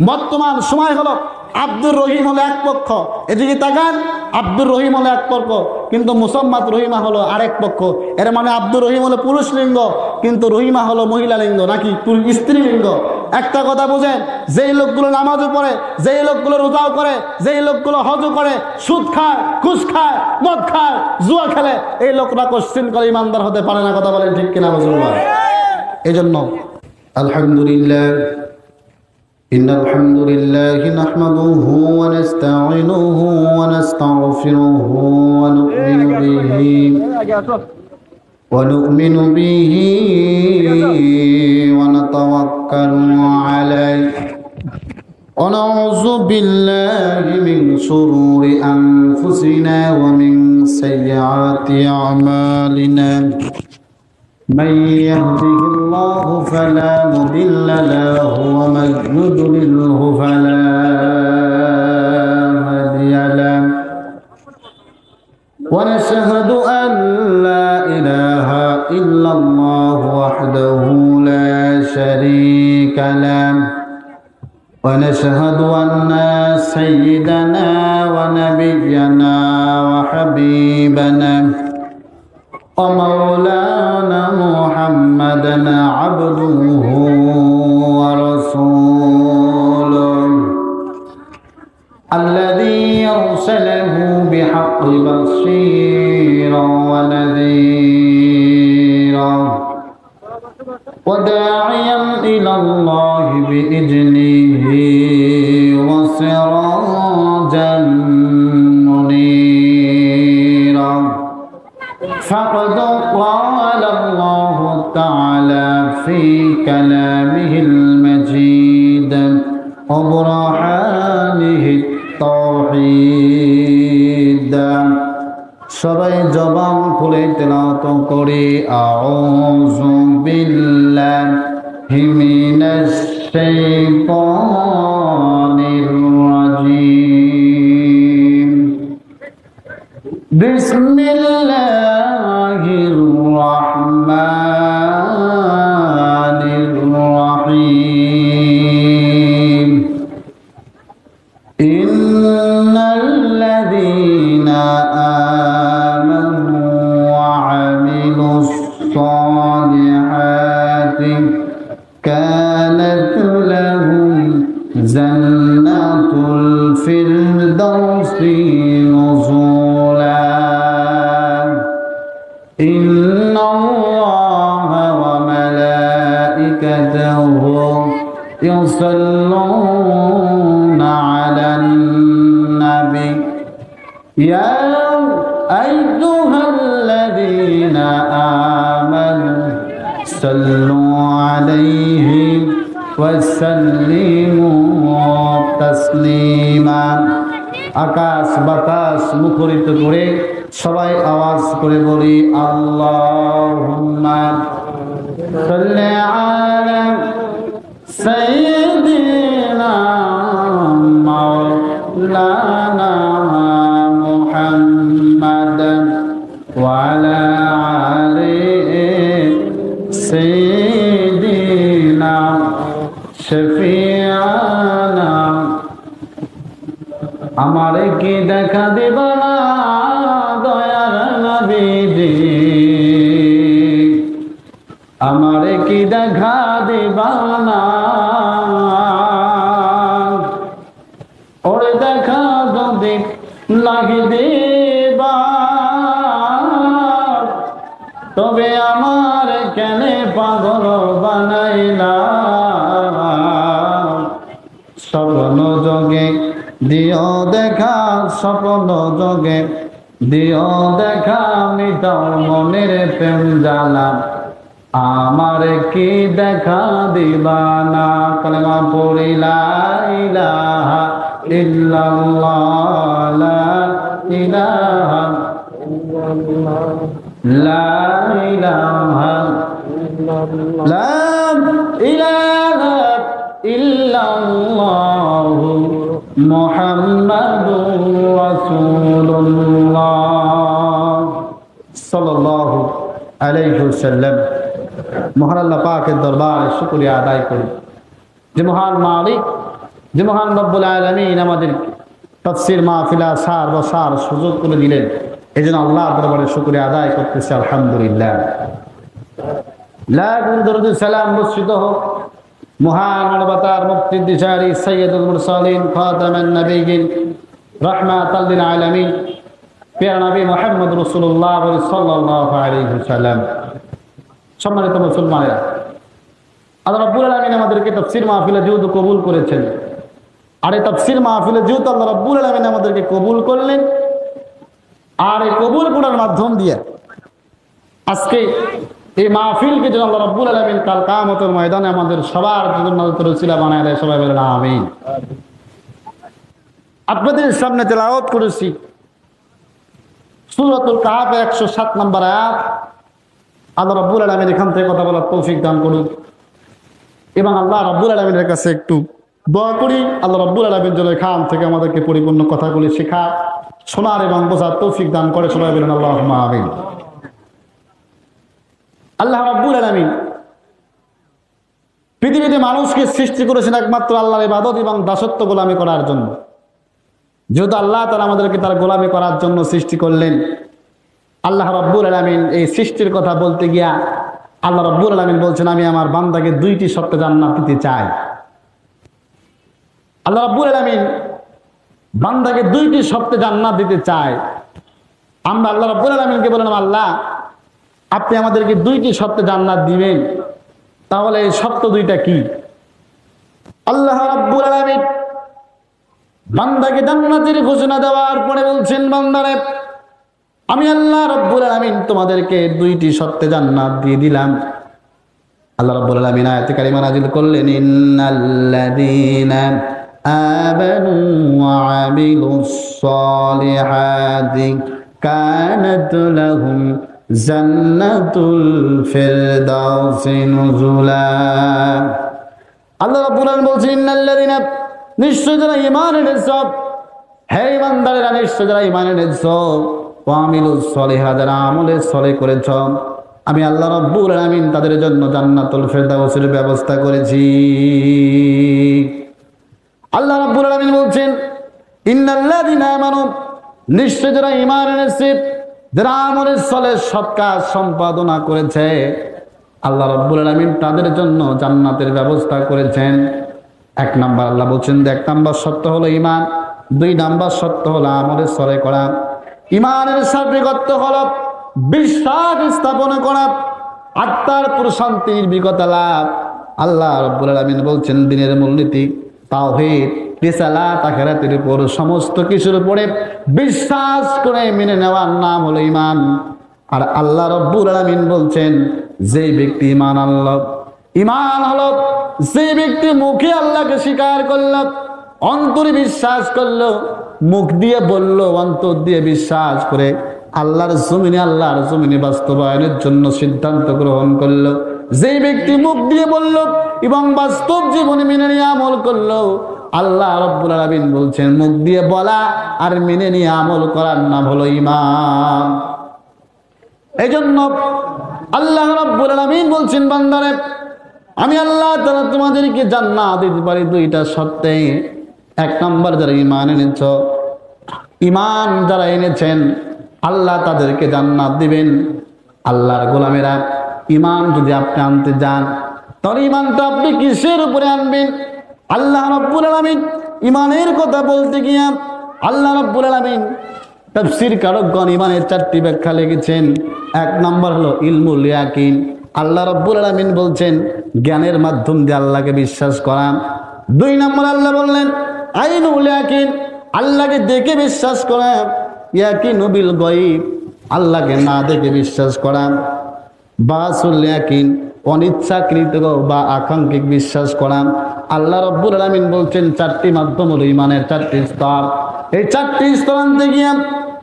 বর্তমান সময় হলো আব্দুর রহিম হলো এক পক্ষ, এদিকে তাকান, আব্দুর রহিম হলো এক পক্ষ কিন্তু মুসাম্মাত রহিমা হলো আরেক পক্ষ। এর মানে আব্দুর রহিম হলো পুরুষ লিঙ্গ কিন্তু রহিমা হলো মহিলা লিঙ্গ, নাকি স্ত্রী লিঙ্গ। একটা কথা বোঝেন, যেই লোকগুলো নামাজও পড়ে, যেই লোকগুলো রোজাও করে, যেই লোকগুলো হজও করে, সুদ খায়, ঘুষ খায়, মদ খায়, জুয়া খেলে, এই লোকরা কোশ্চিন করে ইমানদার হতে পারে না। কথা বলেন ঠিক কিনা মুসলমান? এই জন্য আলহামদুলিল্লাহ إن الحمد لله نحمده ونستعينه ونستغفره ونؤمن به ونتوكل عليه ونعوذ بالله من شرور أنفسنا ومن سيئات أعمالنا من يهده الله فلا مضل له ومن يضلله فلا هادي له ونشهد أن لا إله إلا الله وحده لا شريك له ونشهد أن سيدنا ونبينا وحبيبنا ومولانا محمدا عبده ورسوله الذي أرسله بحق بشيرا ونذيرا وداعيا إلى الله بإذنه وسراجا منيرا فقد قال الله تعالى في كلامه المجيد وبرهانه التوحيد সবাই জবান খুলে তেলাওয়াত করি আউযু বিল্লাহি মিনাশ শাইতানির রাজীম বিসমিল্লাহির রাহমানির রাহিম ইন্নাল্লাযীনা আমানু ওয়া আমিলুস সালিহাতি কানাত লাহুম জান্নাতুল ফিরদাউসি নুজুলা إن الله وملائكته يصلون على النبي يا أيها الذين آمنوا صلوا عليه وسلموا تسليما আকাশ বাতাস মুখরিত করে সবাই আওয়াজ করে বলি আল্লাহুম্মা সাল্লি আলা সাইয়্যিদিনা মাওলানা মুহাম্মাদ ওয়া আলা আলি সাইয়্যিদিনা শফিআনা আমারে কি দেখা দিবা না দয়ার নবীজি, আমারে কি দেখা দিবা না, ওরে দেখা যদি লাগি দিবা তবে আমার কেনে পাগল বানাইলা, স্বপ্ন যোগে দিও দেখা, স্বপ্ন যোগে দিও দেখা, মিটাও মনের প্রেম জ্বালা, আমার কি দেখা দিবা না। কালেমা পড়ি লা ইলাহা ইল্লাল্লাহ লা ইলাহা ইল্লাল্লাহ লা ইলাহা ইল্লাল্লাহ লা ইলাহা ইল্লাল্লাহ মুহাম্মাদুর রাসূলুল্লাহ সাল্লাল্লাহু আলাইহি ওয়াসাল্লাম। মহান আল্লাহ পাকের দরবারে শুকরিয়া আদায় করি যে মহান মালিক যে মহান রব্বুল আলামিন আমাদেরকে তাফসীর মাহফিলা সার বসার সুযোগ করে দিলেন, এই জন্য আল্লাহ দরবারে শুকরিয়া আদায় করতেছি আলহামদুলিল্লাহ। লাখ দরুদ সালাম বর্ষিত হোক মহান মানবতার মুক্তির দিশারি সাইয়্যিদুল মুরসালিন খাতামান নবিয়্যিন রাহমাতাল লিল আলামিন প্রিয় নবী মুহাম্মদ রাসূলুল্লাহ সাল্লাল্লাহু আলাইহি ওয়াসাল্লাম। সম্মানিত মুসলমানেরা, আল্লাহ রাব্বুল আলামিন আমাদেরকে তাফসীর মাহফিলে যেহেতু কবুল করেছেন, আর এই তাফসীর মাহফিলে যেহেতু আল্লাহ রাব্বুল আলামিন আমাদেরকে কবুল করলেন, আর এই কবুল করার মাধ্যম দিয়ে আজকে এই মাহফিলকে যেন আল্লাহ রাব্বুল আলামিন কাল কিয়ামতের ময়দানে আমাদের সবার জন্য ওসিলা বানায় দেয়। সবাই বলেন আমিন। আপনাদের সামনে তেলাওয়াত করেছি সূরাতুল কাহফের 107 নম্বর আয়াত। আল্লাহ রাব্বুল আলামিন এখান থেকে কথা বলার তৌফিক দান করুন, এবং আল্লাহ রাব্বুল আলামিনের কাছে একটু দোয়া করি আল্লাহ রাব্বুল আলামিন যেন এখান থেকে আমাদেরকে পরিপূর্ণ কথাগুলি শেখা, শোনার এবং বোঝার তৌফিক দান করে। সবাই বলেন আল্লাহুম্মা আমিন। আল্লাহ রাব্বুল আলামিন পৃথিবীতে মানুষকে সৃষ্টি করেছেন একমাত্র আল্লাহর ইবাদত এবং দাসত্ব গোলামি করার জন্য। যেহেতু আল্লাহ তাআলা আমাদেরকে তার গোলামি করার জন্য সৃষ্টি করলেন, আল্লাহ রাব্বুল আলামিন এই সৃষ্টির কথা বলতে গিয়া আল্লাহ রাব্বুল আলামিন বলছেন, আমি আমার বান্দাকে 2টি শর্তে জান্নাত দিতে চাই। আল্লাহ রাব্বুল আলামিন বান্দাকে 2টি শর্তে জান্নাত দিতে চায়। আমরা আল্লাহ রাব্বুল আলামিনকে বললাম, আল্লাহ আপনি আমাদেরকে 2টি শর্তে জান্নাত দিবেন, তাহলে এই শর্ত 2টা কি? আল্লাহ রাব্বুল আলামিন বান্দাকে জান্নাতের ঘোষণা দেওয়ার পরে বলছেন, বান্দারে আমি আল্লাহ রাব্বুল আলামিন তোমাদেরকে 2টি শর্তে জান্নাত দিয়ে দিলাম। আল্লাহ রাব্বুল আলামিন আয়াতে কারিমা নাযিল করলেন, ইন্নাল্লাযীনা আমানু ওয়া আমিলুস সালিহাতি কানাত লাহুম জান্নাতুল ফিরদাউসি নুজুলা। আল্লাহ রাব্বুল আলামিন বলছেন, ইন্নাল্লাযীনা নিশ্চয় যারা ঈমান এনেছো, হে ঈমানদারেরা নিশ্চয় যারা ঈমান এনেছো, ওয়া আমিলুস সালিহাত যারা আমলে সালেহ করেছো, আমি আল্লাহ রাব্বুল আলামিন তাদের জন্য জান্নাতুল ফিরদাউসের ব্যবস্থা করেছি। আল্লাহ রাব্বুল আলামিন বলছেন, ইন্নাল্লাযীনা আমানু নিশ্চয় যারা ঈমান এনেছে, যারা আমলে সালেহ সৎ কাজ সম্পাদনা করেছে, আল্লাহ রাব্বুল আলামিন তাদের জন্য জান্নাতের ব্যবস্থা করেছেন। 1 নাম্বার আল্লাহ বলছেন, 1 নাম্বার শর্ত হলো ঈমান, 2 নাম্বার শর্ত হলো আমলে সালেহ করা। ঈমানের সার্বিকত্ব হলো বিশ্বাস স্থাপন করা, আত্মার প্রশান্তি নির্ভীকতা লাভ। আল্লাহ রাব্বুল আলামিন বলছেন, দ্বীনের মূলনীতি তাওহীদ, রিসালাত, আখিরাতের উপর সমস্ত কিছুর উপরে বিশ্বাস করে মেনে নেওয়ার নাম হলো ঈমান। আর আল্লাহ রাব্বুল আলামিন বলছেন, যে ব্যক্তি ঈমান আনলো, ঈমান হলো যে ব্যক্তি মুখে আল্লাহকে স্বীকার করলো, অন্তরে বিশ্বাস করলো, মুখ দিয়ে বললো, অন্তর দিয়ে বিশ্বাস করে আল্লাহর জমিনে বাস্তবায়নের জন্য সিদ্ধান্ত গ্রহণ করলো। যে ব্যক্তি মুখ দিয়ে বললো এবং বাস্তব জীবনে মেনে নিয়ে আমল করলো, আল্লাহ রাব্বুল আলামিন বলছেন, মুখ দিয়ে বলা আর মেনে নিয়ে আমল করার নাম হলো ঈমান। এই জন্য আল্লাহ রাব্বুল আলামিন বলছেন, বান্দারে আমি আল্লাহ তাআলা তোমাদেরকে জান্নাত দিতে পারি 2টা শর্তে। 1 নাম্বার যারা ঈমান এনেছ, ঈমান যারা এনেছেন আল্লাহ তাদেরকে জান্নাত দিবেন। আল্লাহর গোলামেরা, ঈমান যদি আপনি আনতে যান, তাহলে ঈমানটা আপনি কিসের উপরে আনবেন? আল্লাহ রাব্বুল আলামিন ঈমানের কথা বলতে গিয়ে আল্লাহ রাব্বুল আলামিন তাফসীর কারকগণ ঈমানের 4টি ব্যাখ্যা লিখেছেন। 1 নাম্বার হলো ইলমুল ইয়াকিন। আল্লাহ রাব্বুল আলামিন বলছেন, জ্ঞানের মাধ্যম দিয়ে আল্লাহকে বিশ্বাস করা। 2 নাম্বার আল্লাহ বললেন আইনুল ইয়াকিন, আল্লাহকে দেখে বিশ্বাস করা। ইয়াকিনু বিল গায়ব, আল্লাহকে না দেখে বিশ্বাস করা। বাসুল ইয়াকিন, অনিচ্ছাকৃত বা আকাঙ্ক্ষিক বিশ্বাস করা। আল্লাহ রাব্বুল আলামিন বলছেন 4টি মাধ্যম হলো ঈমানের 4টি স্তর। এই 4টি স্তর আনতে গিয়ে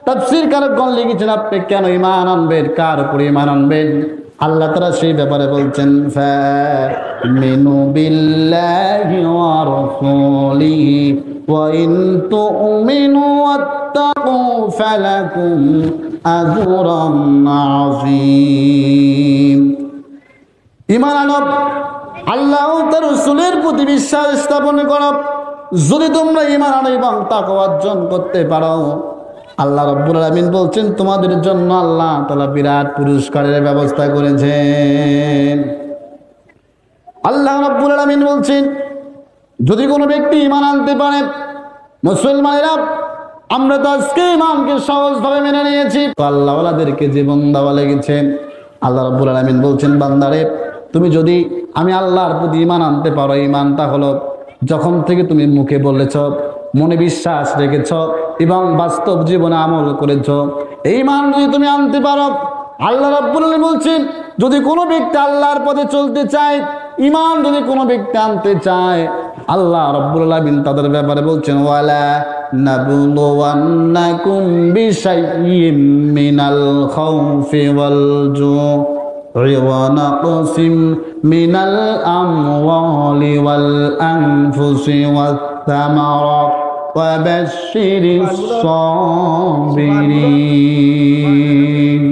তাফসীর কারকগণ লিখেছেন, আপনি কেন ঈমান আনবেন, কার উপরে ঈমান আনবেন? আল্লাহ তাআলা সেই ব্যাপারে বলছেন, ফামিনু বিল্লাহি ওয়া রাসূলিহি ওয়া ইন তুমিনু ওয়াত্তাকু ফালাকুম আজরুন আযীম। ঈমান আনব, আল্লাহ ও তার রাসূলের প্রতি বিশ্বাস স্থাপন করব, যদি তোমরা ঈমান আনো এবং তাকওয়া অর্জন করতে পারো, আল্লাহ রাব্বুল আলামিন বলছেন তোমাদের জন্য আল্লাহ তাআলা বিরাট পুরস্কারের ব্যবস্থা করেছেন। আল্লাহ রাব্বুল আলামিন বলছেন যদি কোনো ব্যক্তি ঈমান আনতে পারে, মুসলমানেরা আমরা তো আজকে ঈমানকে সহজভাবে মেনে নিয়েছি, আল্লাহ ওয়ালাদেরকে জীবন দেওয়া লেগেছে। আল্লাহ রাব্বুল আলামিন বলছেন বান্দারে তুমি যদি আমি আল্লাহর প্রতি ঈমান আনতে পারো, ঈমানটা হলো যখন থেকে তুমি মুখে বলেছ, মনে বিশ্বাস রেখেছ এবং বাস্তব জীবনে আমল করেছ, এই ঈমান যদি তুমি আনতে পারো, আল্লাহ রাব্বুল আলামিন বলছেন যদি কোনো ব্যক্তি আল্লাহর পথে চলতে চায়, ঈমান যদি কোনো ব্যক্তি আনতে চায়, আল্লাহ রাব্বুল আলামিন তাদের ব্যাপারে বলছেন ওয়ালা নাবলুওয়ান্নাকুম বিশাইয়্যিম মিনাল খাউফি ওয়াল জু'i ওয়া নাকসিম মিনাল আমওয়ালি ওয়াল আনফুসি ওয়াত তামারাত ওয়া বাশশিরিস সাবিরিন।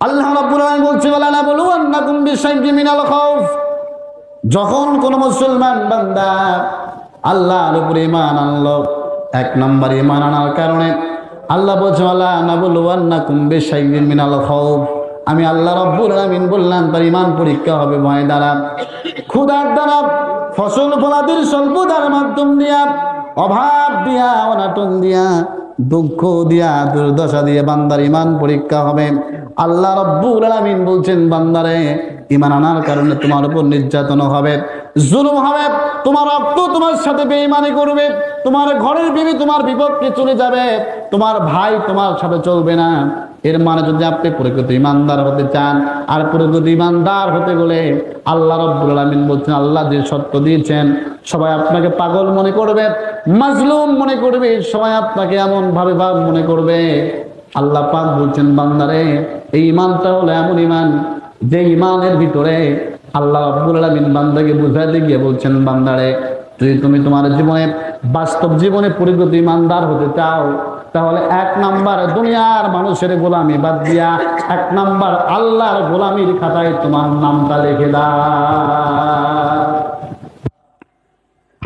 আল্লাহ রাব্বুল আলামিন বলছেন ওয়ালা নাবলুওয়ান্নাকুম বিশাইয়্যিম মিনাল খাউফ, যখন কোন মুসলমান বান্দা আল্লাহর উপরে ঈমান আনলো, এক নম্বর ঈমান আনার কারণে আল্লাহ বলছেন ওয়ালা নাবলুওয়ান্নাকুম বিশাইয়্যিম মিনাল খাউফ, আমি আল্লাহ রাব্বুল আলামিন বললাম তার ঈমান পরীক্ষা হবে ভয় দ্বারা, ক্ষুধার দ্বারা, ফসল ফলাদির স্বল্পতার মাধ্যম দিয়া, অভাব দিয়া, অনাটন দিয়া, দুঃখ দিয়া, দুর্দশা দিয়ে বান্দার ঈমান পরীক্ষা হবে। আল্লাহ রাব্বুল আলামিন বলছেন বান্দারে ঈমান আনার কারণে তোমার উপর নির্যাতন হবে, জুলুম হবে, তোমার রক্ত তোমার সাথে বেঈমানি করবে, তোমার ঘরের বিবি তোমার বিপক্ষে চলে যাবে, তোমার ভাই তোমার সাথে চলবে না। এর মানে যদি আপনি প্রকৃত ঈমানদার হতে চান, আর প্রকৃত ঈমানদার হতে গেলে আল্লাহ রাব্বুল আলামিন বলছেন আল্লাহ যে শর্ত দিয়েছেন, সবাই আপনাকে পাগল মনে করবে, মাজলুম মনে করবে, সবাই আপনাকে এমন ভাবে মনে করবে। আল্লাহ পাক বলছেন বান্দারে এই ঈমানটা হলো এমন ঈমান যে ঈমানের ভিতরে আল্লাহ রাব্বুল আলামিন বান্দাকে বুঝাতে গিয়ে বলছেন বান্দারে যদি তুমি তোমার জীবনে বাস্তব জীবনে পরিণত ঈমানদার হতে চাও, তাহলে এক নাম্বার দুনিয়ার মানুষের গোলামি বাদ দিয়া এক নাম্বার আল্লাহর গোলামির খাতায় তোমার নামটা লিখে দাও।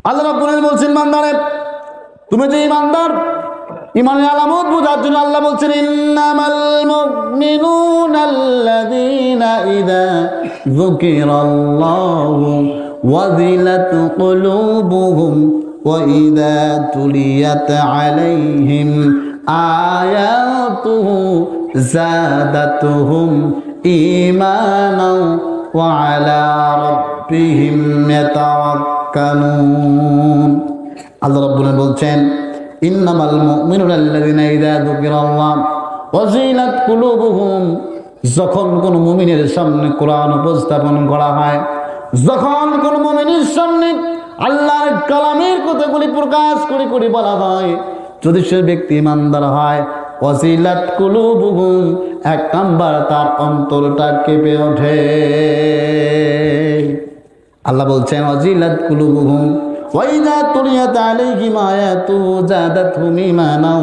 আল্লাহ রাব্বুল আলামিন বলছেন বান্দারে তুমি যে ঈমানদার, ঈমানের আলামত বোঝার জন্য আল্লাহ বলছেন ইন্নামাল মুমিনুনাল্লাযীনা ইযা যুকিরাল্লাহু ওয়াজিলাত কুলুবুহুম ওয়া ইযা তুলিয়াত আলাইহিম আয়াতুহু যাদাতুহুম ঈমানাও ওয়া আলা রাব্বিহিম ইয়াতাওয়াক্কালুন। আল্লাহ রাব্বুল আলামিন বলছেন ইন্নামাল মুমিনুনাল্লাযীনা ইযা যুকিরাল্লাহ ওয়াজিলাত কুলুবুহুম, যখন কোন মুমিনের সামনে কোরআন উপস্থাপন করা হয়, যখন কোন মুমিনের সামনে আল্লাহর কালামের কথাগুলি প্রকাশ করে করে বলা হয়, যদি সে ব্যক্তি ঈমানদার হয়, ওয়াজিলাত কুলুবুহুম, এক নাম্বার তার অন্তরটা কেঁপে ওঠে। আল্লাহ বলছেন ওয়াজিলাত কুলুবুহুম ওয়াইযা তুলিয়াত আলাইহিম আয়াতুহু যাদাতহুম ঈমানাও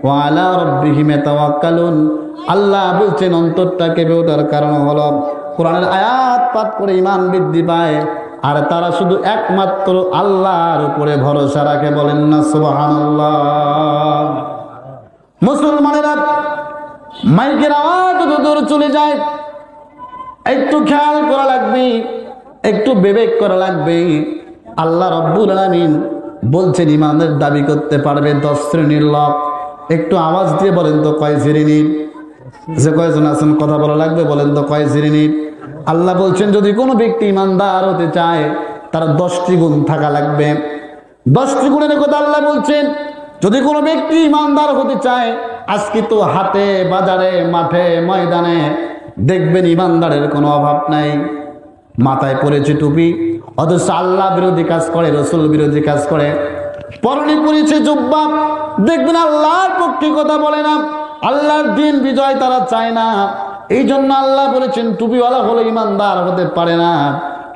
ওয়া আলা রাব্বিহিম ইয়াতাওয়াক্কালুন। আল্লাহ বলছেন অন্তরটা কেঁপে ওঠার কারণ হলো কোরআনের আয়াত পাঠ করে ঈমান বৃদ্ধি পায়, আর তারা শুধু একমাত্র আল্লাহর উপরে ভরসা রাখে। বলেন না সুবহানাল্লাহ। মুসলমানেরা মাইকের আওয়াজ যত দূর চলে যায় একটু খেয়াল করা লাগবে, একটু বিবেক করা লাগবে। আল্লাহ রাব্বুল আলামিন বলছেন ঈমানের দাবি করতে পারবে 10 শ্রেণীর লোক। একটু আওয়াজ দিয়ে বলেন তো কয় শ্রেণীর? যে কয়জন আছেন কথা বলা লাগবে, বলেন তো কয় শ্রেণীর? আল্লাহ বলছেন যদি কোনো ব্যক্তি ঈমানদার হতে চায় তার 10টি গুণ থাকা লাগবে। 10টি গুণের কথা আল্লাহ বলছেন। যদি কোনো ব্যক্তি ঈমানদার হতে চায়, আজকে তো হাটে বাজারে মাঠে ময়দানে দেখবেন ঈমানদারের কোনো অভাব নাই। মাথায় পড়েছে টুপি, অথচ আল্লাহ বিরোধী কাজ করে, রসুল বিরোধী কাজ করে। পরনে পড়েছে জুব্বা, দেখবেন আল্লাহর পক্ষে কথা বলে না, আল্লাহর দিন বিজয় তারা চায় না। এই জন্য আল্লাহ বলেছেন টুপিওয়ালা হলে ঈমানদার হতে পারে না,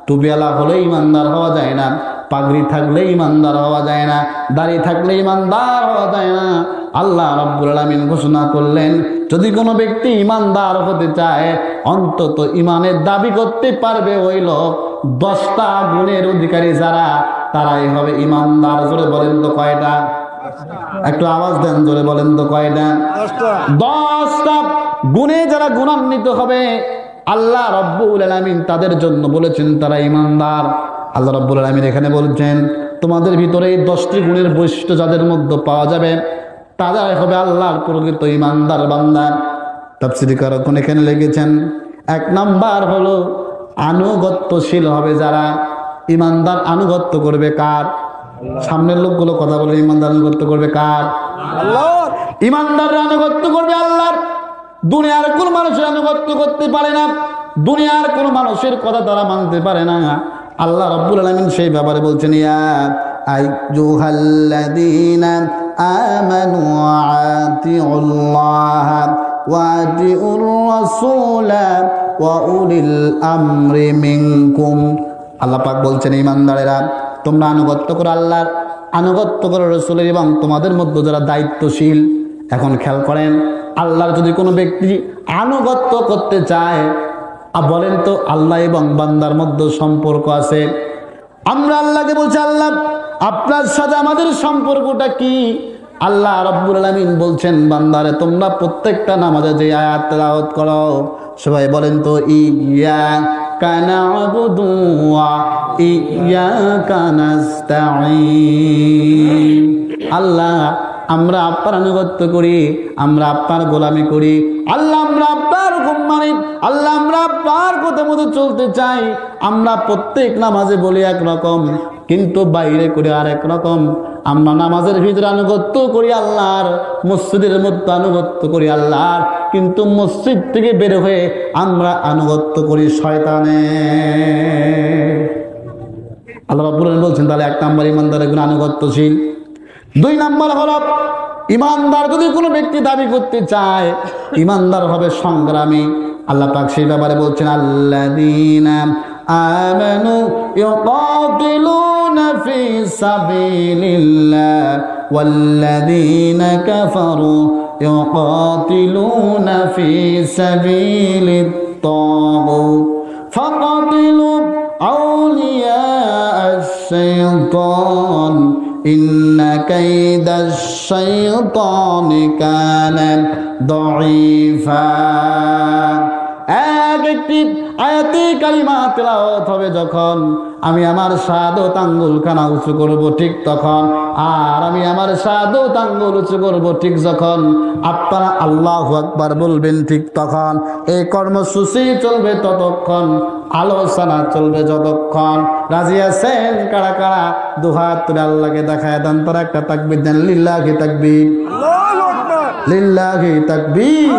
টুপিওয়ালা হলে ঈমানদার হওয়া যায় না, পাগড়ি থাকলে ঈমানদার হওয়া যায় না, দাড়ি থাকলে ঈমানদার হওয়া যায় না। আল্লাহ রাব্বুল আলামিন ঘোষণা করলেন যদি কোনো ব্যক্তি ঈমানদার হতে চায়, অন্তত ঈমানের দাবি করতে পারবে ওই লোক 10টা গুণের অধিকারী যারা, তারাই হবে ইমানদার। জোরে বলেন তো কয়টা? একটু আওয়াজ দেন, জোরে বলেন তো কয়টা? 10টা গুণে যারা গুণান্বিত হবে আল্লাহ রাব্বুল আলামিন তাদের জন্য বলেছেন তারা ইমানদার। আল্লাহ রাব্বুল আলামিন এখানে বলছেন তোমাদের ভিতরে এই 10টি গুণের বৈশিষ্ট্য যাদের মধ্যে পাওয়া যাবে তারাই হবে আল্লাহর প্রকৃত ইমানদার বান্দা। তাফসীরকারগণ এখানে লিখেছেন 1 নাম্বার হলো আনুগত্যশীল হবে যারা। ইমানদার আনুগত্য করবে কার? সামনের লোকগুলো কথা বলে, ইমানদার আনুগত্য করবে কার? আল্লাহর। ইমানদার আনুগত্য করবে আল্লাহর। দুনিয়ার কোন মানুষের আনুগত্য করতে পারে না, দুনিয়ার কোন মানুষের কথা তারা মানতে পারে না। আল্লাহ রাব্বুল আলামিন সেই ব্যাপারে বলছেন ইয়া আইয়ুহাল্লাযীনা আমানু আতিউল্লাহ ওয়া আতিউর রাসূলা ওয়া উলিল আমরি মিনকুম। আল্লাহ পাক বলছেন ইমানদারেরা তোমরা আনুগত্য করো আল্লাহর, আনুগত্য করো রাসূলের, এবং তোমাদের মধ্যে যারা দায়িত্বশীল। এখন খেয়াল করেন আল্লাহর যদি কোনো ব্যক্তি আনুগত্য করতে চায়, বলেন তো আল্লাহ এবং বান্দার মধ্যে সম্পর্ক আছে। আমরা আল্লাহকে বলছি আল্লাহ আপনার সাথে আমাদের সম্পর্কটা কি? আল্লাহ রাব্বুল আলামিন বলছেন বান্দারে তোমরা প্রত্যেকটা নামাজে যে আয়াত তেলাওয়াত করো, সবাই বলেন তো ইয়াকা না'বুদু ওয়া ইয়াকা নাস্তাঈন। আল্লাহ আমরা আপনার আনুগত্য করি, আমরা আপনার গোলামি করি। আল্লাহ আমরা আপনার হুকুম মানি, আল্লাহ আমরা আপনার কথা মতো চলতে চাই। আমরা প্রত্যেক নামাজে বলি একরকম, কিন্তু বাইরে করে আরেক রকম। আমরা নামাজের ভিতরে আনুগত্য করি আল্লাহর, মসজিদের মধ্যে আনুগত্য করি আল্লাহর, কিন্তু মসজিদ থেকে বের হয়ে আমরা আনুগত্য করি শয়তানের। আল্লাহ রাব্বুল আলামিন বলছেন তাহলে 1 নাম্বার ইমানদারের গুণ আনুগত্যশীল। 2 নাম্বার হলো ইমানদার যদি কোনো ব্যক্তি দাবি করতে চায় ইমানদার হবে সংগ্রামী। আল্লাহ পাক সেই ব্যাপারে বলছেন আল্লাযীনা আমানু ইউকাতিলুনা ফি সাবিলিল্লাহ ওয়াল্লাযীনা কাফারু ইউকাতিলুনা ফি সাবিলিত তাগুত ফাকাতিলু আউলিয়া আশ-শাইতান ইন্না কাইদাশ শাইতানি কানা দাঈফা। একটি আয়াতে কালিমা তেলাওয়াত হবে যখন আমি আমার শাহাদাত আঙ্গুলখানা উঁচু করব ঠিক তখন, আর আমি আমার শাহাদাত আঙ্গুল উঁচু করব ঠিক যখন আপনারা আল্লাহু আকবার বলবেন ঠিক তখন। এই কর্মসূচি চলবে ততক্ষণ, আলোচনা চলবে যতক্ষণ। রাজি আছেন কারা কারা? দুহাত তুলে আল্লাহকে দেখায় দেন, তারা একটা তাকবীর দেন, লিল্লাহি তাকবীর, আল্লাহু আকবার, লিল্লাহি তাকবীর।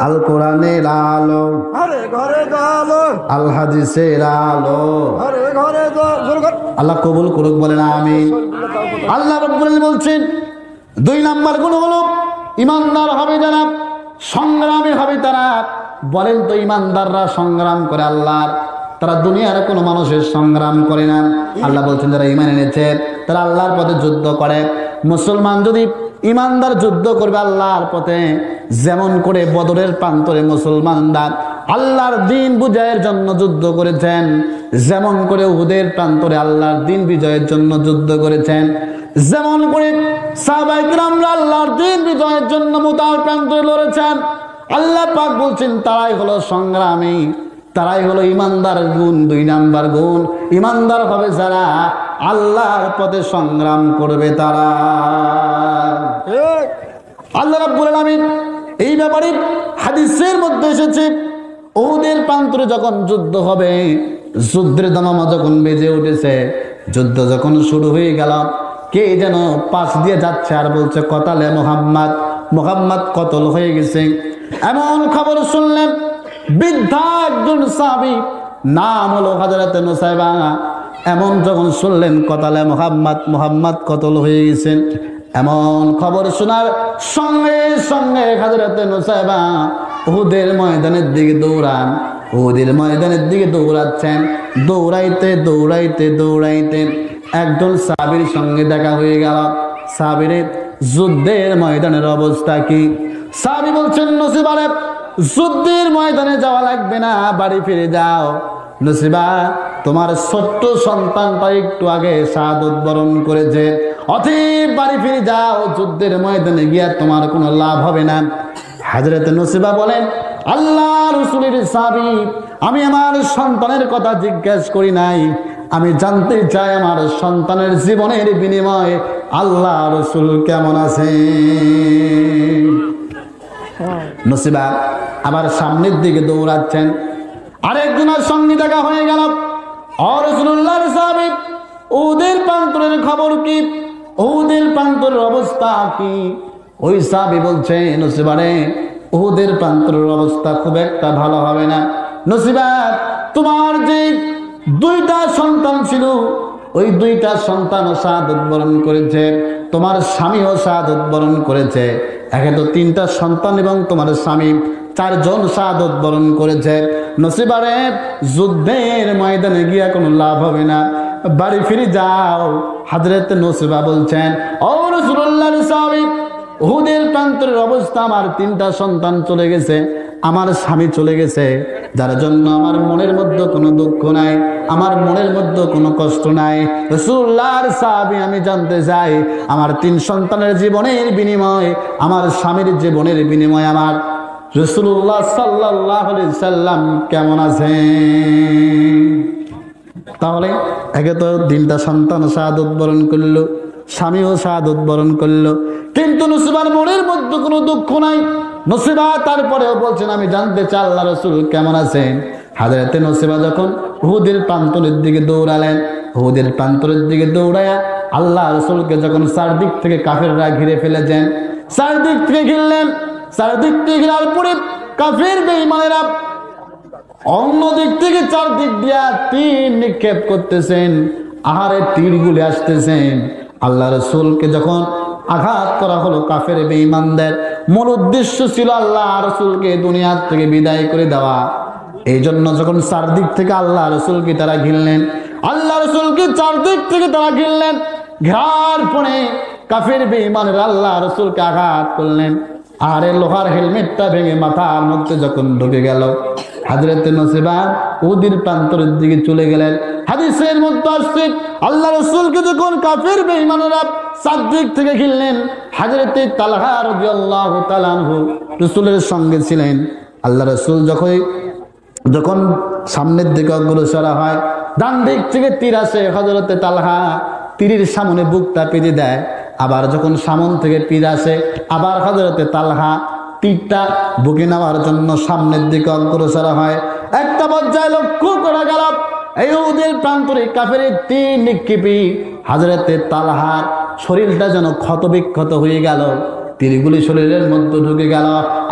আল কোরআনের আলো, ঘরে ঘরে আলো, আল হাদিসের আলো, ঘরে ঘরে আলো। আল্লাহ কবুল করুক, বলেন আমিন। আল্লাহ রাব্বুল আলামিন বলছেন 2 নাম্বার গুণ হলো ইমানদার হবে যারা, সংগ্রামী হবে তারা। বলেন তো ইমানদাররা সংগ্রাম করে আল্লাহর, তারা দুনিয়ার কোনো মানুষের সংগ্রাম করে না। আল্লাহ বলছেন যারা ঈমান এনেছে তারা আল্লাহর পথে যুদ্ধ করে। মুসলমান যদি ইমানদার যুদ্ধ করবে আল্লাহর পথে, যেমন করে বদরের প্রান্তরে মুসলমানরা আল্লাহর দ্বীন বিজয়ের জন্য যুদ্ধ করেছেন, যেমন করে উহুদের প্রান্তরে আল্লাহর দ্বীন বিজয়ের জন্য যুদ্ধ করেছেন, যেমন করে সাহাবায়ে কিরামরা আল্লাহর দ্বীন বিজয়ের জন্য মুতার প্রান্তরে লড়েছেন। আল্লাহ পাক বলছেন তারাই হলো সংগ্রামী, তারাই হলো ইমানদার গুণ। 2 নাম্বার গুণ ইমানদার হবে যারা আল্লাহর পথে সংগ্রাম করবে তারা। আল্লাহ রাব্বুল আলামিন এই ব্যাপারে হাদিসের মধ্যে এসেছে উহুদের প্রান্তরে যখন যুদ্ধ হবে, যুদ্ধের দামামা যখন বেজে উঠেছে, যুদ্ধ যখন শুরু হয়ে গেল, কে যেন পাশ দিয়ে যাচ্ছে আর বলছে কতালে মুহাম্মদ, মুহাম্মদ কতল হয়ে গেছে। এমন খবর শুনলেন বৃদ্ধা একজন সাহাবী, নাম হলো হযরত নুসাইবা। এমন যখন শুনলেন কতালে মুহাম্মদ, মুহাম্মদ কতল হয়ে গেছেন, এমন খবর শোনার সঙ্গে সঙ্গে হযরত নুসাইবা উহুদের ময়দানের দিকে দৌড়ান। উহুদের ময়দানের দিকে দৌড়াচ্ছেন, দৌড়াইতে দৌড়াইতে দৌড়াইতে একজন সাহাবীর সঙ্গে দেখা হয়ে গেল। সাহাবীর যুদ্ধের ময়দানের অবস্থা কি? সাহাবী বলছেন নুসাইবা, যুদ্ধের ময়দানে যাওয়া লাগবে না, বাড়ি ফিরে যাও। নসিবা তোমার ছোট্ট সন্তানটা একটু আগে শাহাদাত বরণ করেছে, অতএব বাড়ি ফিরে যাও, যুদ্ধের ময়দানে গিয়া তোমার কোনো লাভ হবে না। হযরত নসিবা বলেন, আল্লাহ রাসূলের সাহাবী, আমি আমার সন্তানের কথা জিজ্ঞেস করি নাই, আমি জানতে চাই আমার সন্তানের জীবনের বিনিময়ে আল্লাহ রাসূল কেমন আছে। নসিবা আবার সামনের দিকে দৌড়াচ্ছেন, আরেকজনের সঙ্গে দেখা হয়ে গেল। ও রাসূলুল্লাহর সাহাবী, উহুদের প্রান্তরের খবর কি? উহুদের প্রান্তরের অবস্থা কি? ওই সাহাবী বলছে, নসিবা রে, উহুদের প্রান্তরের অবস্থা খুব একটা ভালো হবে না। নসিবা, তোমার যে দুইটা সন্তান ছিল, ওই দুইটা সন্তান শাহাদাত বরণ করেছে, তোমার স্বামীও শাহাদাত বরণ করেছে। একে তো তিনটা সন্তান এবং তোমার স্বামী চারজন শাহাদাত বরণ করেছে। নসিবারে, যুদ্ধের ময়দানে গিয়া কোনো লাভ হবে না, বাড়ি ফিরে যাও। হযরত নসিবা বলছেন, ও রাসূলুল্লাহর সাহাবী, উহুদের প্রান্তরের অবস্থা, আমার তিনটা সন্তান চলে গেছে, আমার স্বামী চলে গেছে, যার জন্য আমার মনের মধ্যে কোনো দুঃখ নাই, আমার মনের মধ্যে কোনো কষ্ট নাই। রাসূলুল্লাহর সাহাবী, আমি জানতে চাই আমার তিন সন্তানের জীবনের বিনিময়ে, আমার স্বামীর জীবনের বিনিময়ে আমার রাসূলুল্লাহ সাল্লাল্লাহু আলাইহি সাল্লাম কেমন আছে? তাহলে একে তো তিনটা সন্তান শাহাদাত বরণ করলো, স্বামীও শাহাদাত বরণ করলো, কিন্তু নসিবার মনের মধ্যে কোনো দুঃখ নাই। নসিবা তারপরেও বলছেন, আমি জানতে চাই আল্লাহ রাসূল কেমন আছেন। হযরত নসিবা যখন উহুদের প্রান্তরের দিকে দৌড়ালেন, উহুদের প্রান্তরের দিকে দৌড়ায়া আল্লাহ রাসূলকে যখন চারদিক থেকে কাফেররা ঘিরে ফেলেছেন, চারদিক থেকে ঘিরলেন, চারদিক থেকে ঘিরার পরে কাফের বেঈমানেরা অন্যদিক থেকে চারদিক দিয়া তীর নিক্ষেপ করতেছেন, আহারে তীরগুলি আসতেছেন। আল্লাহ রাসূলকে যখন আঘাত করা হলো, কাফের বেঈমানদের মূল উদ্দেশ্য ছিল আল্লাহ রাসূলকে দুনিয়া থেকে বিদায় করে দেওয়া। এই জন্য যখন চারদিক থেকে আল্লাহ রাসূলকে তারা ঘিরলেন, আল্লাহ রাসূলকে চারদিক থেকে তারা ঘিরলেন, ঘেরার পরে কাফের বেঈমানেরা আল্লাহ রাসূলকে আঘাত করলেন। আরে লোহার হেলমেটটা ভেঙে মাথার মধ্যে যখন ঢুকে গেল, হযরত নসিবা উহুদের প্রান্তরের দিকে চলে গেলেন। হাদিসের মধ্যে আসছে, আল্লাহ রাসূলকে যখন কাফের বেঈমানেরা চারদিক থেকে ঘিরলেন, হযরত তালহা রাদিয়াল্লাহু তাআলা আনহু রাসূলের সঙ্গে ছিলেন। আল্লাহ রাসূল যখন সামনের দিকে অগ্রসর হয়, ডান দিক থেকে তীর আসে, হযরত তালহা তীরের সামনে বুকটা পেতে দেয়। আবার যখন সামন থেকে তীর আসে, আবার হযরত তালহা তীরটা বুকে নেওয়ার জন্য সামনের দিকে অগ্রসর হয়। একটা পর্যায়ে লক্ষ্য করা গেল, এই উহুদের প্রান্তরে কাফের তীর নিক্ষেপে হযরত তালহার শরীরটা যেন ক্ষত বিক্ষত হয়ে গেল, তীরগুলি শরীরের মধ্যে ঢুকে গেল।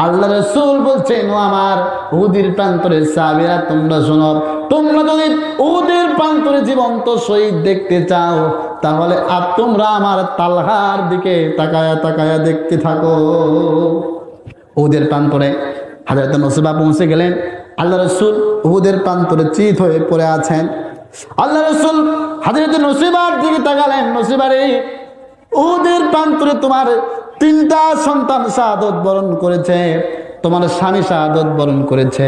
আল্লাহ রাসূল বলছেন, ও আমার উহুদের প্রান্তরের সাহাবীরা, তোমরা শোনো, তোমরা যদি উহুদের প্রান্তরে জীবন্ত শহীদ দেখতে চাও, তাহলে আর তোমরা আমার তালহার দিকে তাকায়া তাকায়া দেখতে থাকো। উহুদের প্রান্তরে হযরত নসিবা পৌঁছে গেলেন। আল্লাহ রাসূল উহুদের প্রান্তরে চিত হয়ে পড়ে আছেন। আল্লাহ রাসূল হযরত নসিবার দিকে তাকালেন, নসিবা রে, উহুদের প্রান্তরে তোমার তিনটা সন্তান শাহাদাত বরণ করেছে, তোমার স্বামী শাহাদাত বরণ করেছে,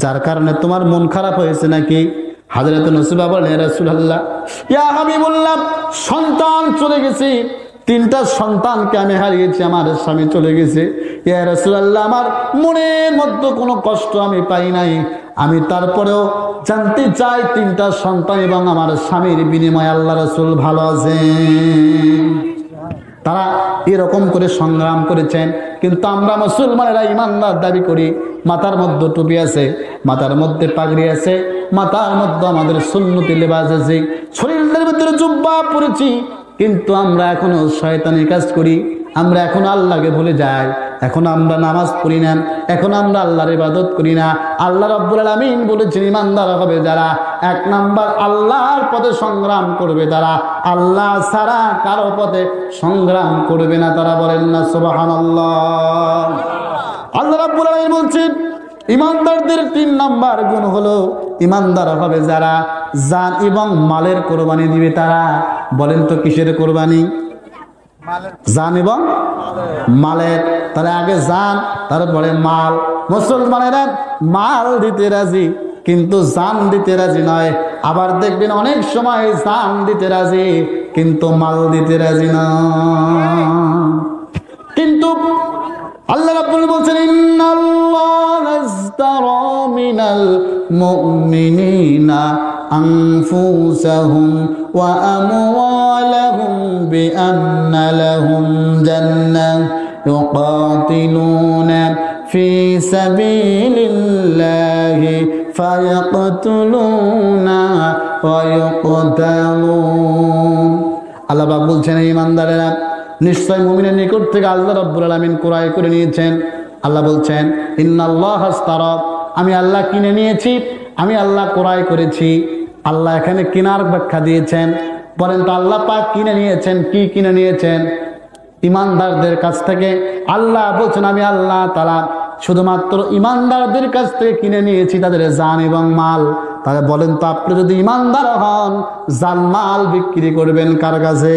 যার কারণে তোমার মন খারাপ হয়েছে নাকি? হযরত নসিবা বলেন, ইয়া রাসূলুল্লাহ, ইয়া হাবিবুল্লাহ, সন্তান চলে গেছে, তিনটা সন্তানকে আমি হারিয়েছি, আমার স্বামী চলে গেছে। ইয়া রাসূলুল্লাহ, আমার মনের মধ্যে কোনো কষ্ট আমি পাই নাই, আমি তারপরেও জানতে চাই তিনটা সন্তান এবং আমার স্বামীর বিনিময়ে আল্লাহ রাসূল ভালো আছেন। তারা এরকম করে সংগ্রাম করেছেন, কিন্তু আমরা মুসলমানেরা ইমানদার দাবি করি, মাথার মধ্যে টুপি আছে, মাথার মধ্যে পাগড়ি আছে, মাথার মধ্যে আমাদের সুন্নতি লেবাস আছে, শরীরের ভিতরে জুব্বা পরেছি, কিন্তু আমরা এখনো শয়তানি কাজ করি, আমরা এখন আল্লাহকে ভুলে যাই, এখন আমরা নামাজ পড়ি না, এখন আমরা আল্লাহর ইবাদত করি না। আল্লাহ রাব্বুল আলামিন বলেছেন, ঈমানদার হবে যারা, এক নাম্বার আল্লাহর পথে সংগ্রাম করবে তারা, আল্লাহ ছাড়া কারো পথে সংগ্রাম করবে না তারা। বলেন না সুবহানাল্লাহ। আল্লাহ রাব্বুল আলামিন বলছেন, ঈমানদারদের 3 নাম্বার গুণ হলো, ঈমানদার হবে যারা জান এবং মালের কোরবানি দিবে তারা। বলেন তো কিসের কোরবানি? জান এবং মালের। তাহলে আগে জান, তারপরে মাল। মুসলমানেরা মাল দিতে রাজি, কিন্তু জান দিতে রাজি নয়। আবার দেখবেন অনেক সময় জান দিতে রাজি কিন্তু মাল দিতে রাজি না। কিন্তু আল্লাহ রাব্বুল বলছেন ইন্নাল্লাহা ইশতারা মিনাল মুমিনিনা আনফুসাহুম ওয়া আমওয়ালাহুম বিআন্না লাহুম জান্নাহ ইউকাতিলুনা ফি সাবিলিল্লাহি ফায়াকতুলুনা ওয়া ইউকতালুন। আল্লাহ পাক বলছেন ঈমানদারেরা নিশ্চয় মুমিনের নিকট থেকে আল্লাহ রাব্বুল আলামিন ক্রয় করে নিয়েছেন। আল্লাহ বলছেন ইন্নাল্লাহা ইশতারা, আমি আল্লাহ কিনে নিয়েছি, আমি আল্লাহ ক্রয় করেছি। আল্লাহ এখানে কেনার ব্যাখ্যা দিয়েছেন। বলেন তো আল্লাহ পাক কিনে নিয়েছেন, কি কিনে নিয়েছেন? ইমানদারদের কাছ থেকে। আল্লাহ বলছেন আমি আল্লাহ তাআলা শুধুমাত্র ইমানদারদের কাছ থেকে কিনে নিয়েছি তাদের জান এবং মাল। তাহলে বলেন তো আপনি যদি ইমানদার হন জান মাল বিক্রি করবেন কার কাছে?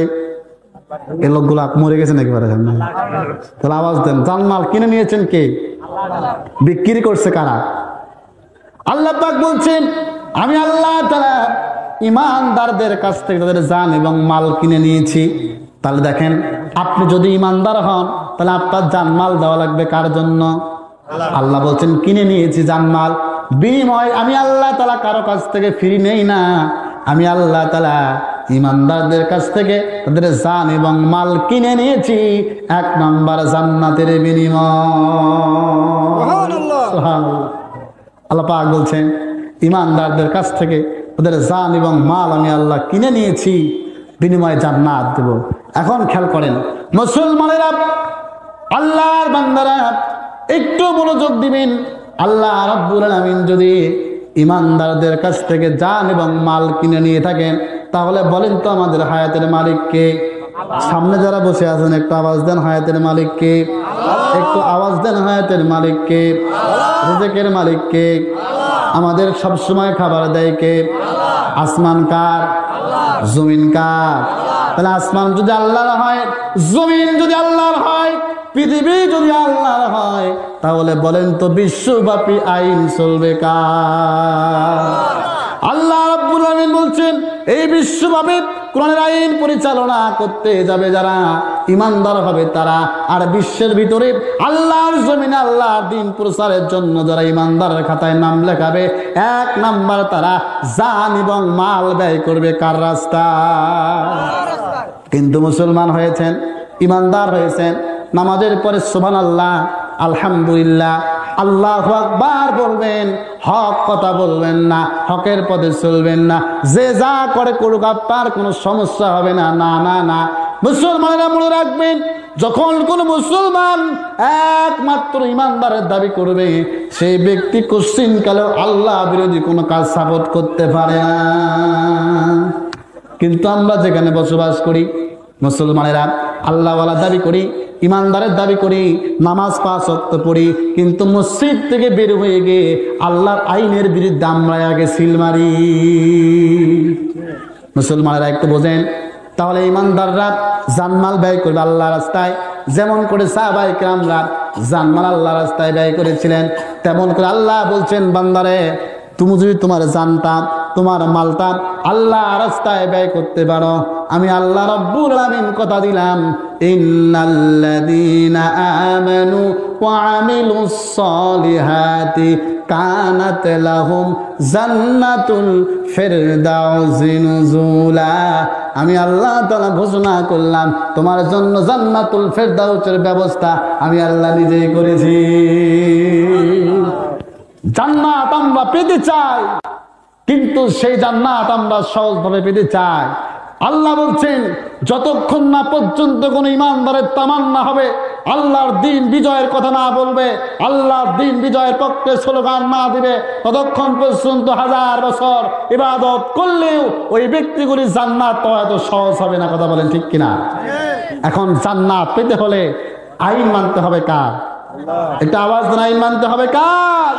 এই লোকগুলো মরে গেছে নাকি? তাহলে আওয়াজ দেন, জানমাল কিনে নিয়েছেন কে? বিক্রি করছে কারা? আল্লাহ পাক বলছেন আমি আল্লাহ তাআলা ইমানদারদের কাছ থেকে তাদের জান এবং মাল কিনে নিয়েছি। তাহলে দেখেন আপনি যদি ইমানদার হন তাহলে আপনার জানমাল দেওয়া লাগবে কার জন্য? আল্লাহ বলছেন কিনে নিয়েছি জানমাল। বিনিময় আমি আল্লাহ তাআলা কারো কাছ থেকে ফ্রি নেই না। আমি আল্লাহ তাআলা ইমানদারদের কাছ থেকে তাদের জান এবং মাল কিনে নিয়েছি এক নাম্বার জান্নাতের বিনিময়। সুবহানাল্লাহ। আল্লাহ পাক বলছেন ইমানদারদের কাছ থেকে তাদের জান এবং মাল আমি আল্লাহ কিনে নিয়েছি, বিনিময়ে জান্নাত দেব। এখন খেয়াল করেন মুসলমানেরা, আল্লাহর বান্দারা একটু মনোযোগ দিবেন। আল্লাহ রাব্বুল আলামিন যদি ইমানদারদের কাছ থেকে জান এবং মাল কিনে নিয়ে থাকেন তাহলে বলেন তো আমাদের হায়াতের মালিককে? সামনে যারা বসে আছেন একটু আওয়াজ দেন হায়াতের মালিককে, একটু আওয়াজ দেন হায়াতের মালিককে, রিজিকের মালিককে। আমাদের সব সময় খাবার দেয় কে? আসমান কার? জমিন কার? তাহলে আসমান যদি আল্লাহর হয়, জমিন যদি আল্লাহর হয়, পৃথিবী যদি আল্লাহর হয়, তাহলে বলেন তো বিশ্বব্যাপী আইন চলবে কার? আল্লাহ রাব্বুল আলামিন বলছেন এই বিশ্বব্যাপী কোরআনের আইন পরিচালনা করতে যাবে যারা, ইমানদার হবে তারা। আর বিশ্বের ভিতরে আল্লাহর জমিনে আল্লাহর দ্বীন প্রচারের জন্য যারা ইমানদারের খাতায় নাম লেখাবে, এক নাম্বার তারা জান এবং মাল ব্যয় করবে কার রাস্তায়? কিন্তু মুসলমান হয়েছেন, ইমানদার হয়েছেন, নামাজের পরে সুবহানাল্লাহ, আলহামদুলিল্লাহ, আল্লাহু আকবার বলবেন, হক কথা বলবেন না, হকের পথে চলবেন না, যে যা করে করুক আপনার কোনো সমস্যা হবে না। না না না, মুসলমানেরা মনে রাখবেন যখন কোন মুসলমান একমাত্র ইমানদারের দাবি করবে সেই ব্যক্তি কোশ্চিন কালেও আল্লাহ বিরোধী কোনো কাজ সাপোর্ট করতে পারে না। কিন্তু আমরা যেখানে বসবাস করি মুসলমানেরা আল্লাহওয়ালা দাবি করি, ইমানদারের দাবি করি, নামাজ 5 ওয়াক্ত পড়ি, কিন্তু মসজিদ থেকে বের হয়ে গিয়ে আল্লাহর আইনের বিরুদ্ধে আমরা আগে সিল মারি। মুসলমানেরা একটু বোঝেন। তাহলে ইমানদাররা জানমাল ব্যয় করবে আল্লাহ রাস্তায়, যেমন করে সাহাবায়ে কেরামরা জানমাল আল্লাহ রাস্তায় ব্যয় করেছিলেন, তেমন করে আল্লাহ বলছেন বান্দারে তুমি যদি তোমার জানতা তোমার মালটা আল্লাহ রাস্তায় ব্যয় করতে পারো, আমি আল্লাহ রাব্বুল আলামিন কথা দিলাম ইন্নাল্লাযীনা আমানু ওয়া আমিলুস সালিহাতি কানাত লাহুম জান্নাতুল ফিরদাউসি নুজুলা। আমি আল্লাহ তাআলা ঘোষণা করলাম তোমার জন্য জান্নাতুল ফিরদাউসের ব্যবস্থা আমি আল্লাহ নিজেই করেছি। জান্নাত আমরা পেতে চাই, কিন্তু সেই জান্নাত আমরা সহজভাবে পেতে চাই। আল্লাহ বলছেন যতক্ষণ না পর্যন্ত কোন ইমানদারের তামান্না হবে আল্লাহর দ্বীন বিজয়ের কথা না বলবে, আল্লাহর দ্বীন বিজয়ের পক্ষে স্লোগান না দিবে, ততক্ষণ পর্যন্ত 1000 বছর ইবাদত করলেও ওই ব্যক্তিগুলি জান্নাত পাওয়া এত সহজ হবে না। কথা বলেন ঠিক কিনা? এখন জান্নাত পেতে হলে আইন মানতে হবে কার? একটা আওয়াজ দেন, আইন মানতে হবে কার?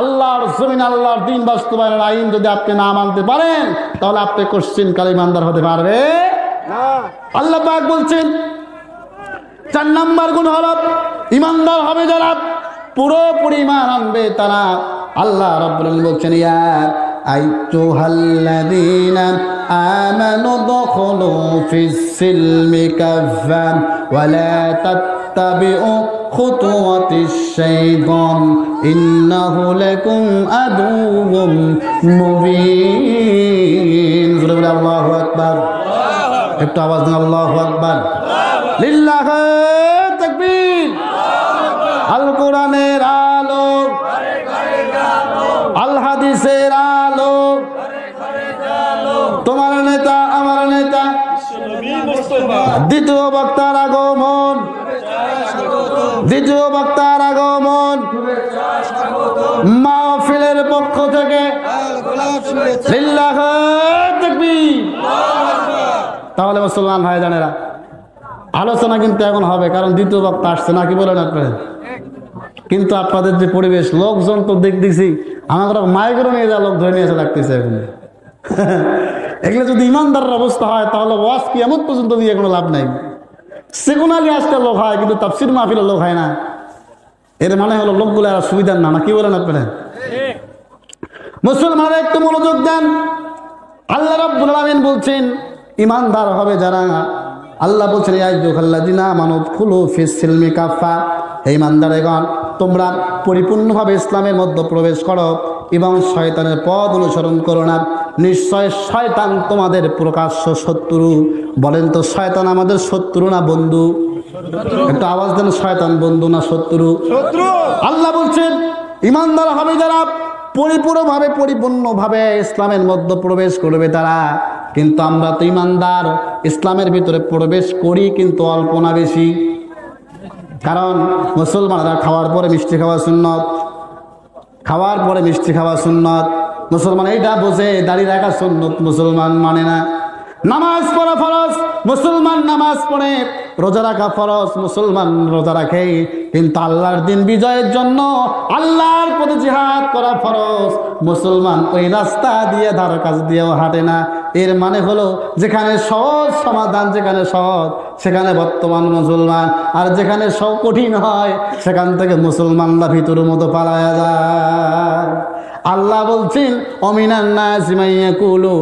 আল্লাহর জমিন আল্লাহর দ্বীন বাস্তবায়নের আইন যদি আপনি না মানতে পারেন তাহলে আপনি কোশ্চিন কালে ইমানদার হতে পারবে না। আল্লাহ পাক বলছেন 4 নাম্বার গুণ হলো ইমানদার হবে যারা পুরোপুরি ঈমান আনবে তারা আল্লাহ রাব্বুল আলামিন বলছেন ইয়া আইয়ুহাল্লাযীনা আমানু দুখুলু ফিস-সিলমি কাফফান ওয়া লা তাত্তাবিউ খুতুওয়াতিশ শাইতান ইন্নাহু লাকুম আদুউম মুবিন। আল্লাহু আকবার। একটু আওয়াজ দিন আল্লাহু আকবার। লিল্লাহি তাকবীর। আল কোরআনের আলো, আল হাদিসের আলো, তোমার নেতা আমার নেতা দ্বিতীয় বক্তার আগমন, দ্বিতীয় বক্তার আগমন মাহফিলের পক্ষ থেকে লিল্লাহি তাকবীর। তাহলে মুসলমান ভাই জানেরা, আলোচনা কিন্তু এখন হবে, কারণ দ্বিতীয় বক্তা আসছে না, কি বলেন আপনারা? কিন্তু আপনাদের যে পরিবেশ, লোকজন তো দেখতেছি আমাদের মাইক্রো নিয়ে যা লোক ধরে নিয়ে এসে লাগতেছে এখন। এগুলো যদি ইমানদারের অবস্থা হয় তাহলে ওয়াজ কিয়ামত পর্যন্ত দিয়ে কোনো লাভ নাই। সেগুনালি আজকে লোক হয় কিন্তু তাফসীর মাহফিলে লোক হয় না। এর মানে হলো লোকগুলো আর সুবিধার না, কি বলেন আপনারা? মুসলমানরা একটু মনোযোগ দেন। আল্লাহ রাব্বুল আলামিন বলছেন ইমানদার হবে যারা, আল্লাহ বলছেন ইয়া আইয়ুহাল্লাযীনা আমানু দুখুলু ফিস-সিলমি কাফফা, হে ইমানদারগণ তোমরা পরিপূর্ণভাবে ইসলামের মধ্যে প্রবেশ করো এবং শয়তানের পথ অনুসরণ করো না। নিশ্চয় শয়তান তোমাদের প্রকাশ্য শত্রু। বলেন তো শয়তান আমাদের শত্রু না বন্ধু? একটু আওয়াজ দেন, শয়তান বন্ধু না শত্রু? আল্লাহ বলছেন ইমানদার হবে যারা পরিপূর্ণভাবে ইসলামের মধ্যে প্রবেশ করবে তারা। কিন্তু আমরা তো ইমানদার, ইসলামের ভিতরে প্রবেশ করি কিন্তু অল্প না বেশি। কারণ মুসলমানরা খাওয়ার পরে মিষ্টি খাওয়া সুন্নত, খাওয়ার পরে মিষ্টি খাওয়া সুন্নত। মুসলমান এইটা বোঝে, দাঁড়িয়ে রাখা সুন্নত মুসলমান মানে না। নামাজ পড়া ফরজ, মুসলমান নামাজ পড়ে। রোজা রাখা ফরজ, মুসলমান রোজা রাখে। কিন্তু আল্লাহর দিন বিজয়ের জন্য আল্লাহর পথে জিহাদ করা ফরজ, মুসলমান ওই রাস্তা দিয়ে ধার কাছ দিয়েও হাঁটে না। এর মানে হলো যেখানে সহজ সমাধান, যেখানে সহজ সেখানে বর্তমান মুসলমান, আর যেখানে সব কঠিন হয় সেখান থেকে মুসলমানরা ভিতরের মতো পালায়া যায়। আল্লাহ বলছেন অমিনান নাসি মান ইয়াকুলু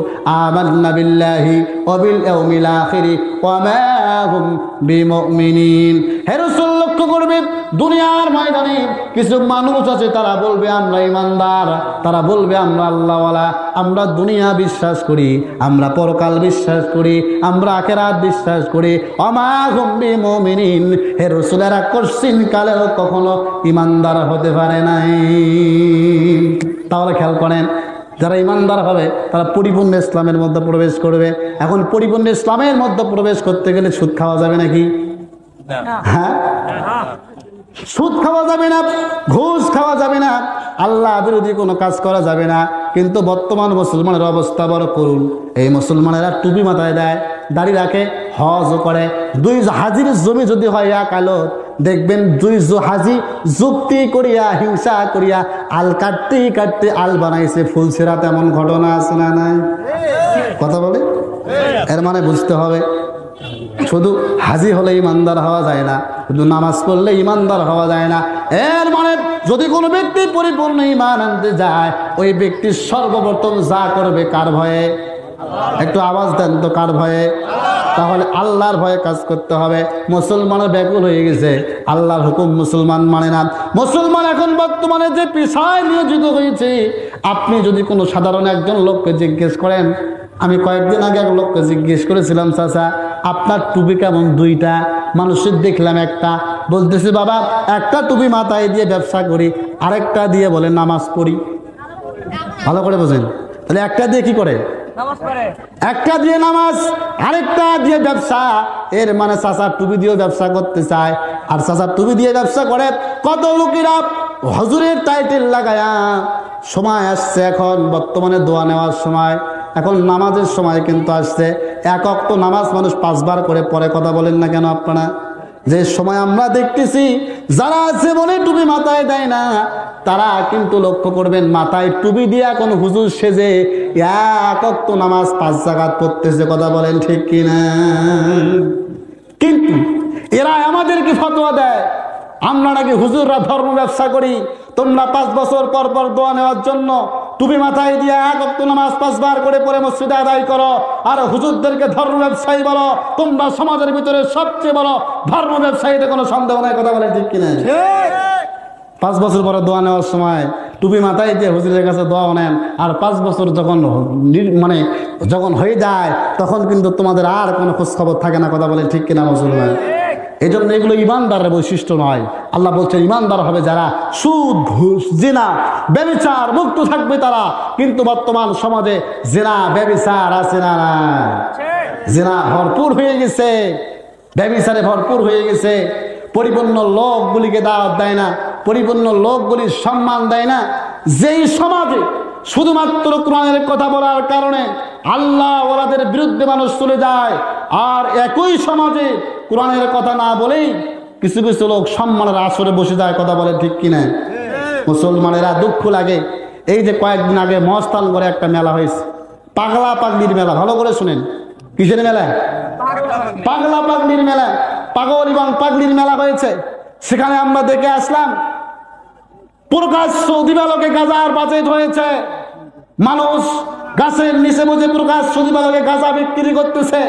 আমান্না বিল্লাহি ওয়া বিল ইয়াউমিল আখিরি ওয়া মা হুম বিমুমিনিন। হে রাসূল লক্ষ্য করবে দুনিয়ার ময়দানে কিছু মানুষ আছে তারা বলবে আমরা ইমানদার, তারা বলবে আমরা আল্লাহওয়ালা, আমরা দুনিয়া বিশ্বাস করি, আমরা পরকাল বিশ্বাস করি, আমরা আখিরাত বিশ্বাস করি। ওয়া মা হুম বিমুমিনিন। হে রাসূল এরা কোশ্চিন কালেও কখনো ইমানদার হতে পারে নাই। তাহলে খেয়াল করেন, যারা ইমানদার হবে তারা পরিপূর্ণ ইসলামের মধ্যে প্রবেশ করবে। এখন পরিপূর্ণ ইসলামের মধ্যে প্রবেশ করতে গেলে সুদ খাওয়া যাবে নাকি? হ্যাঁ, সুদ খাওয়া যাবে না, ঘুষ খাওয়া যাবে না, আল্লাহ বিরোধী কোনো কাজ করা যাবে না। কিন্তু বর্তমান মুসলমানের অবস্থা বড় করুন। এই মুসলমানেরা টুপি মাথায় দেয়, দাড়ি রাখে, হজ করে। দুই হাজির জমি যদি হয় এক আলত, দেখবেন দুই হাজি যুক্তি করিয়া হিংসা করিয়া আল কাটতে কাটতে আল বানাইছে ফুল ছেঁড়া, তেমন ঘটনা আছে না নাই? কথা বলে, এর মানে বুঝতে হবে শুধু হাজি হলে ইমানদার হওয়া যায় না, শুধু নামাজ পড়লে ইমানদার হওয়া যায় না। এর মানে যদি কোনো ব্যক্তি পরিপূর্ণ ইমান আনতে যায়, ওই ব্যক্তি সর্বপ্রথম যা করবে কার ভয়ে? একটু আওয়াজ দেন তো, কার ভয়ে? তাহলে আল্লাহর ভয়ে কাজ করতে হবে। মুসলমানের ব্যাকুল হয়ে গেছে, আল্লাহর হুকুম মুসলমান মানে না। মুসলমান এখন বর্তমানে যে পেশায় নিয়োজিত হয়েছে, আপনি যদি কোনো সাধারণ একজন লোককে জিজ্ঞেস করেন, আমি কয়েকদিন আগে এক লোককে জিজ্ঞেস করেছিলাম, চাচা আপনার টুপি কেমন? দুইটা। মানুষের দেখলাম একটা। বলতেছে বাবা একটা টুপি মাথায় দিয়ে ব্যবসা করি, আরেকটা দিয়ে বলে নামাজ পড়ি। ভালো করে বোঝেন, তাহলে একটা দিয়ে কি করে? একটা দিয়ে নামাজ, আরেকটা দিয়ে ব্যবসা। এর মানে চাচার টুপি দিয়েও ব্যবসা করতে চায়, আর চাচার টুপি দিয়ে ব্যবসা করে কত লোকেরা হুজুরের টাইটেল লাগায়া। সময় আসছে এখন বর্তমানে দোয়া নেওয়ার সময়, এখন নামাজের সময় কিন্তু আসছে। এক ওয়াক্ত নামাজ মানুষ 5 বার করে পরে, কথা বলেন না কেন আপনারা? যে সময় আমরা দেখতেছি যারা জীবনে টুপি মাথায় দেয় না, তারা কিন্তু লক্ষ্য করবেন মাথায় টুপি দিয়ে এখন হুজুর সেজে এক ওয়াক্ত নামাজ 5 রাকাত পড়তেছে। কথা বলেন ঠিক কিনা? কিন্তু এরা আমাদেরকে ফতোয়া দেয়, আমরা নাকি হুজুররা ধর্ম ব্যবসা করি, তোমরা 5 বছর পর পর দোয়া নেওয়ার জন্য টুপি মাথায় দিয়ে 1 ওয়াক্ত নামাজ 5 বার করে পরে মসজিদে আদায় করো, আর হুজুরদেরকে ধর্ম ব্যবসায়ী বলো। তোমরা সমাজের ভিতরে সবচেয়ে বড় ধর্ম ব্যবসায়ীতে কোনো সন্দেহ নাই, কথা বলেন ঠিক কিনা? 5 বছর পরে দোয়া নেওয়ার সময় টুপি মাথায় দিয়ে হুজুরের কাছে দোয়া নেন, আর 5 বছর যখন হয়ে যায় তখন কিন্তু তোমাদের আর কোনো খোঁজ খবর থাকে না, কথা বলেন ঠিক কিনা মুসলমান? এই জন্য এগুলো ইমানদারের বৈশিষ্ট্য নয়। আল্লাহ বলছেন ইমানদার হবে যারা সুদ, ঘুষ, জিনা, ব্যভিচার মুক্ত থাকবে তারা। কিন্তু বর্তমান সমাজে জিনা, ব্যভিচার আছে না? জিনা ভরপুর হয়ে গেছে, ব্যভিচারে ভরপুর হয়ে গেছে। পরিপূর্ণ লোকগুলিকে দাওয়াত দেয় না, পরিপূর্ণ লোকগুলির সম্মান দেয় না। যেই সমাজে শুধুমাত্র কোরআনের কথা বলার কারণে আল্লাহ ওয়ালাদের বিরুদ্ধে মানুষ চলে যায়, আর একই সমাজে কোরআনের কথা না বলেই কিছু কিছু লোক সম্মানের আসরে বসে যায়, কথা বলে ঠিক কিনা? মুসলমানেরা দুঃখ লাগে। এই যে কয়েকদিন আগে মহস্থান করে একটা মেলা হয়েছে, পাগলা পাগলির মেলা। ভালো করে শুনেন, কিসের মেলা? পাগলা পাগলির মেলা, পাগল এবং পাগলির মেলা হয়েছে। সেখানে আমরা দেখে আসলাম প্রকাশ্য দিবালোকে গাঁজার বাজেট হয়েছে। মানুষ গাছের নিচে বসে প্রকাশ্য দিবালোকে গাঁজা বিক্রি করতেছে।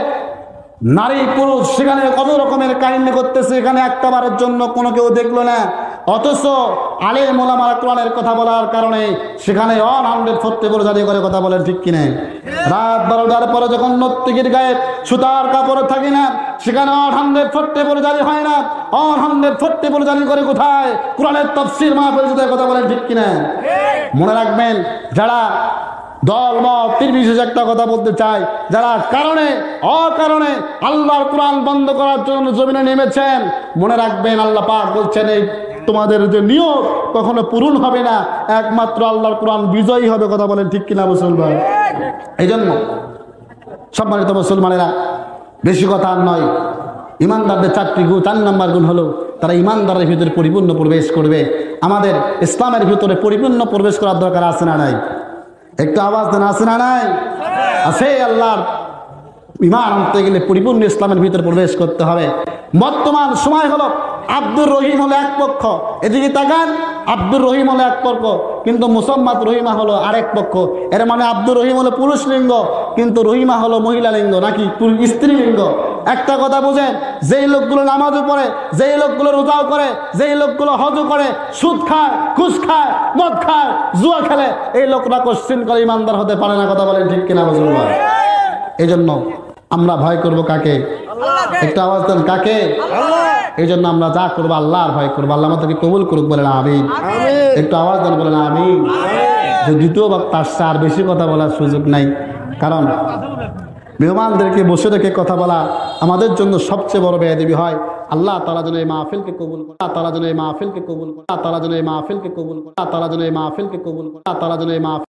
নারী পুরুষ সেখানে কত রকমের কাহিনী করতেছে, এখানে একটাবারের জন্য কোনো কেউ দেখলো না। অথচ আলেম ওলামারা কোরআনের কথা বলার কারণে সেখানে 140 জারি করে, কথা বলেন ঠিক কিনা? রাত 12টার পরে যখন নর্তকীর গায়ে সুতার কাপড় থাকে না, সেখানে 140 জারি হয় না। 140 জারি করে কোথায়? কোরআনের তাফসীর মাহফিল, কথা বলেন ঠিক কিনা? মনে রাখবেন, যারা দল মত নির্বিশেষে একটা কথা বলতে চাই, যারা কারণে অকারণে আল্লাহর কোরআন বন্ধ করার জন্য জমিনে নেমেছেন, মনে রাখবেন আল্লাহ পাক বলছেন এই তোমাদের যে নিয়ত কখনো পূরণ হবে না, একমাত্র আল্লাহর কোরআন বিজয়ী হবে, কথা বলেন ঠিক কিনা মুসলমান? এই জন্য সম্মানিত মুসলমানেরা, বেশি কথা আর নয়, ইমানদারদের 4 নম্বর গুণ হলো তারা ইমানদারের ভিতরে পরিপূর্ণ প্রবেশ করবে। আমাদের ইসলামের ভিতরে পরিপূর্ণ প্রবেশ করার দরকার আছে না নাই? একটু আওয়াজ দেন, আছে না নাই? আছে। আল্লাহর ঈমান আনতে গেলে পরিপূর্ণ ইসলামের ভিতরে প্রবেশ করতে হবে। বর্তমান সময় হলো আব্দুর রহিম হলো এক পক্ষ, এদিকে তাকান, আব্দুর রহিম হলো এক পক্ষ, কিন্তু মুসাম্মাত রহিমা হলো আরেক পক্ষ। এর মানে আব্দুর রহিম হলো পুরুষ লিঙ্গ, কিন্তু রহিমা হলো মহিলা লিঙ্গ, নাকি স্ত্রী লিঙ্গ। একটা কথা বুঝেন, যেই লোকগুলো নামাজও পড়ে, যেই লোকগুলো রোজাও করে, যেই লোকগুলো হজও করে, সুদ খায়, ঘুষ খায়, মদ খায়, জুয়া খেলে, এই লোকরা কোশ্চিন করে ইমানদার হতে পারে না, কথা বলেন ঠিক কিনা মুসলমান? এই জন্য আমরা ভয় করব কাকে? একটা আওয়াজ দেন, কাকে? এই জন্য আমরা যা করবো আল্লাহর ভয় করবো। আল্লাহ আমাদেরকে কবুল করুক, বলেন আমিন। একটু আওয়াজ দেন, বলেন আমিন। যে দ্বিতীয় বক্তা আসছে, আর বেশি কথা বলার সুযোগ নাই, কারণ মেহমানদেরকে বসে রেখে কথা বলা আমাদের জন্য সবচেয়ে বড় বেয়াদবি হয়। আল্লাহ তাআলা যেন এই মাহফিলকে কবুল করে, আল্লাহ তাআলা যেন এই মাহফিলকে কবুল করে, আল্লাহ তাআলা যেন এই মাহফিলকে কবুল করে, আল্লাহ তাআলা যেন এই মাহফিলকে কবুল করে, আল্লাহ তাআলা যেন এই মাহফিল